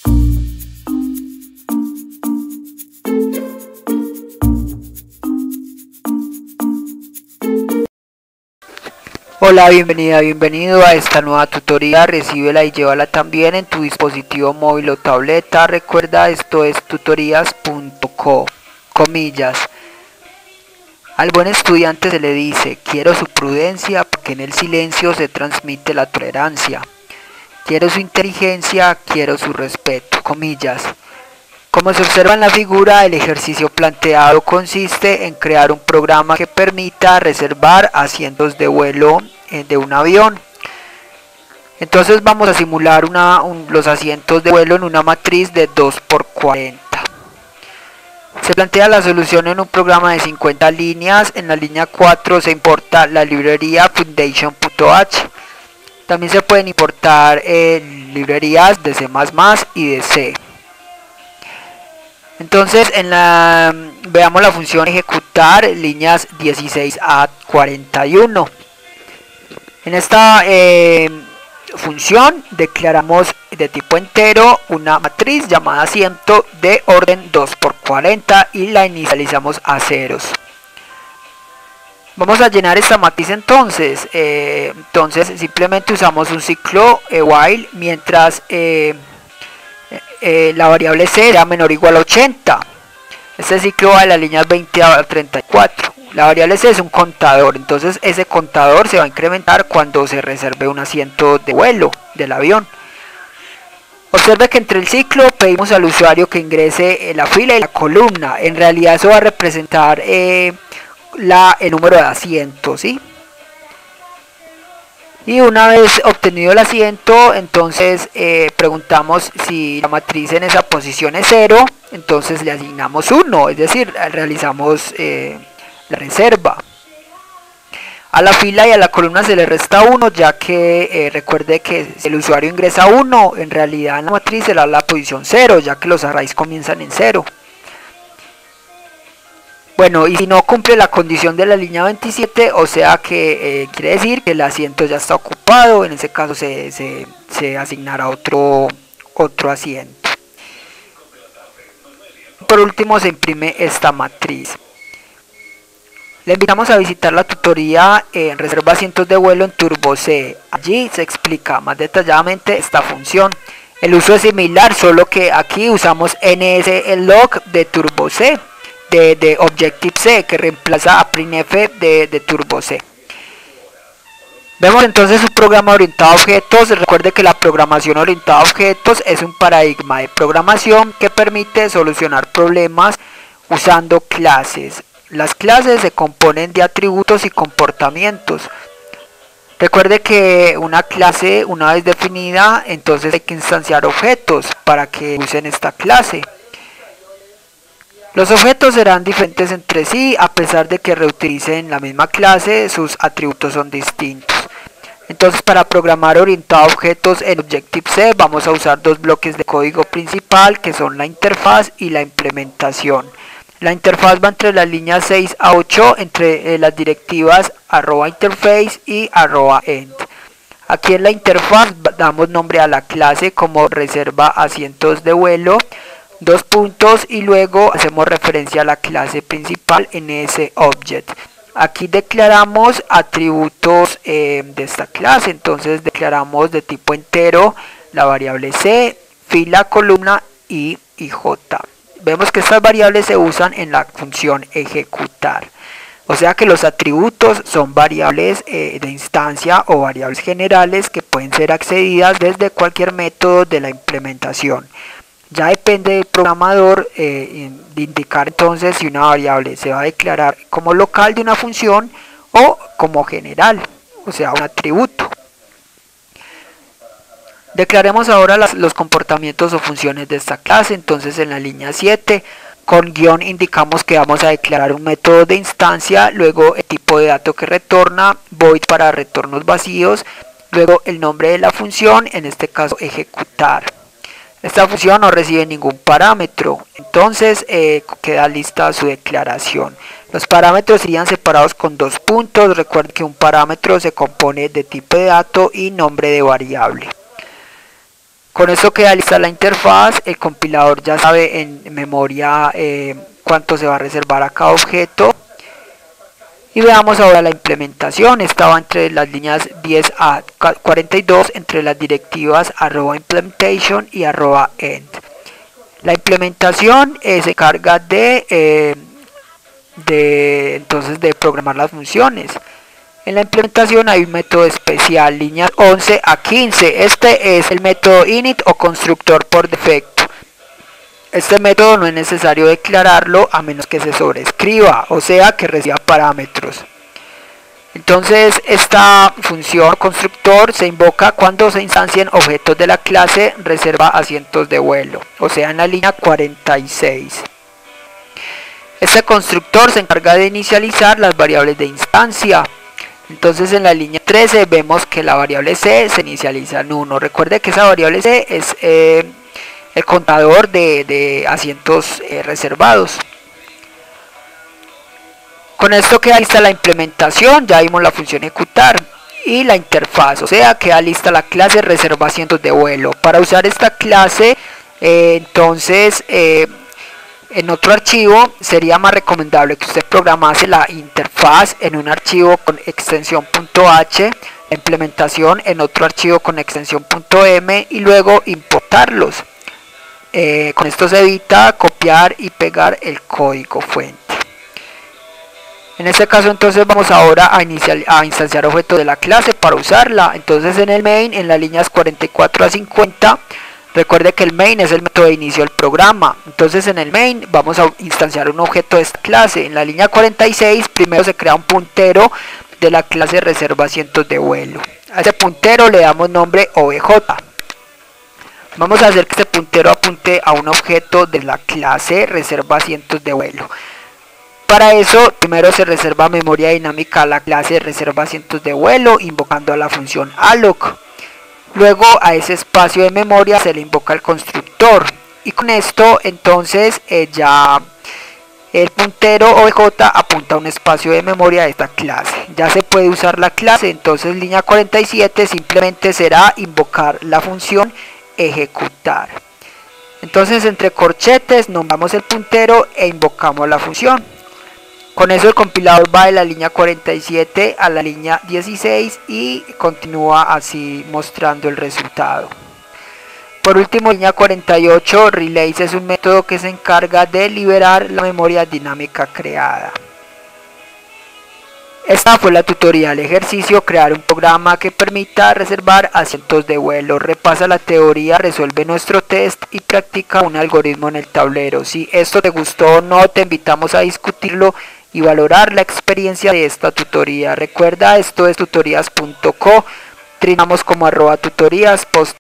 Hola, bienvenido a esta nueva tutoría. Recíbela y llévala también en tu dispositivo móvil o tableta. Recuerda, esto es tutorías.co, comillas. Al buen estudiante se le dice: quiero su prudencia, porque en el silencio se transmite la tolerancia. Quiero su inteligencia, quiero su respeto, comillas. Como se observa en la figura, el ejercicio planteado consiste en crear un programa que permita reservar asientos de vuelo de un avión. Entonces vamos a simular los asientos de vuelo en una matriz de 2×40. Se plantea la solución en un programa de 50 líneas. En la línea 4 se importa la librería foundation.h. También se pueden importar librerías de C++ y de C. Entonces veamos la función ejecutar líneas 16 a 41. En esta función declaramos de tipo entero una matriz llamada asiento de orden 2×40 y la inicializamos a ceros. Vamos a llenar esta matriz entonces. Simplemente usamos un ciclo while mientras la variable c sea menor o igual a 80. Este ciclo va de las líneas 20 a 34. La variable c es un contador, entonces ese contador se va a incrementar cuando se reserve un asiento de vuelo del avión. Observe que entre el ciclo pedimos al usuario que ingrese la fila y la columna. En realidad eso va a representar el número de asientos, ¿sí? Y una vez obtenido el asiento, entonces preguntamos si la matriz en esa posición es 0, entonces le asignamos 1, es decir, realizamos la reserva. A la fila y a la columna se le resta 1, ya que recuerde que si el usuario ingresa 1, en realidad en la matriz será la posición 0, ya que los arrays comienzan en 0. Bueno, y si no cumple la condición de la línea 27, o sea que quiere decir que el asiento ya está ocupado, en ese caso se asignará otro asiento. Por último se imprime esta matriz. Le invitamos a visitar la tutoría en Reserva Asientos de Vuelo en TurboC. Allí se explica más detalladamente esta función. El uso es similar, solo que aquí usamos NSLog de TurboC. De Objective-C, que reemplaza a printf de TurboC. Vemos entonces un programa orientado a objetos. Recuerde que la programación orientada a objetos es un paradigma de programación que permite solucionar problemas usando clases. Las clases se componen de atributos y comportamientos. Recuerde que una clase, una vez definida, entonces hay que instanciar objetos para que usen esta clase. Los objetos serán diferentes entre sí, a pesar de que reutilicen la misma clase, sus atributos son distintos. Entonces, para programar orientado a objetos en Objective-C vamos a usar dos bloques de código principal, que son la interfaz y la implementación. La interfaz va entre las líneas 6 a 8, entre las directivas @interface y @end. Aquí en la interfaz damos nombre a la clase como reserva asientos de vuelo, dos puntos, y luego hacemos referencia a la clase principal en ese object. Aquí declaramos atributos de esta clase, entonces declaramos de tipo entero la variable c, fila, columna y j. Vemos que estas variables se usan en la función ejecutar. O sea que los atributos son variables de instancia o variables generales que pueden ser accedidas desde cualquier método de la implementación. Ya depende del programador de indicar entonces si una variable se va a declarar como local de una función o como general, o sea, un atributo. Declaremos ahora los comportamientos o funciones de esta clase. Entonces en la línea 7 con guión indicamos que vamos a declarar un método de instancia, luego el tipo de dato que retorna, void para retornos vacíos, luego el nombre de la función, en este caso ejecutar. Esta función no recibe ningún parámetro, entonces queda lista su declaración. Los parámetros serían separados con dos puntos. Recuerden que un parámetro se compone de tipo de dato y nombre de variable. Con esto queda lista la interfaz, el compilador ya sabe en memoria cuánto se va a reservar a cada objeto. Y veamos ahora la implementación. Estaba entre las líneas 10 a 42, entre las directivas @implementation y @end. La implementación se encarga entonces de programar las funciones. En la implementación hay un método especial, líneas 11 a 15. Este es el método init o constructor por defecto. Este método no es necesario declararlo a menos que se sobrescriba, o sea que reciba parámetros. Entonces esta función constructor se invoca cuando se instancien objetos de la clase reserva asientos de vuelo, o sea en la línea 46. Este constructor se encarga de inicializar las variables de instancia. Entonces en la línea 13 vemos que la variable c se inicializa en 1. Recuerde que esa variable c es el contador de asientos reservados. Con esto queda lista la implementación, ya vimos la función ejecutar y la interfaz, o sea queda lista la clase reserva asientos de vuelo. Para usar esta clase entonces en otro archivo sería más recomendable que usted programase la interfaz en un archivo con extensión .h, la implementación en otro archivo con extensión .m y luego importarlos. Con esto se evita copiar y pegar el código fuente. En este caso entonces vamos ahora a instanciar objetos de la clase para usarla. Entonces en el main, en las líneas 44 a 50, recuerde que el main es el método de inicio del programa. Entonces en el main vamos a instanciar un objeto de esta clase. En la línea 46 primero se crea un puntero de la clase reserva asientos de vuelo. A ese puntero le damos nombre obj. Vamos a hacer que este puntero apunte a un objeto de la clase reserva asientos de vuelo. Para eso primero se reserva memoria dinámica a la clase reserva asientos de vuelo invocando a la función alloc. Luego a ese espacio de memoria se le invoca el constructor y con esto entonces ya el puntero obj apunta a un espacio de memoria de esta clase. Ya se puede usar la clase, entonces línea 47 simplemente será invocar la función ejecutar. Entonces entre corchetes nombramos el puntero e invocamos la función. Con eso el compilador va de la línea 47 a la línea 16 y continúa así mostrando el resultado. Por último, línea 48, Relays es un método que se encarga de liberar la memoria dinámica creada. Esta fue la tutorial ejercicio, crear un programa que permita reservar asientos de vuelo. Repasa la teoría, resuelve nuestro test y practica un algoritmo en el tablero. Si esto te gustó o no, te invitamos a discutirlo y valorar la experiencia de esta tutoría. Recuerda, esto es tutorías.co, trinamos como @tutorías, post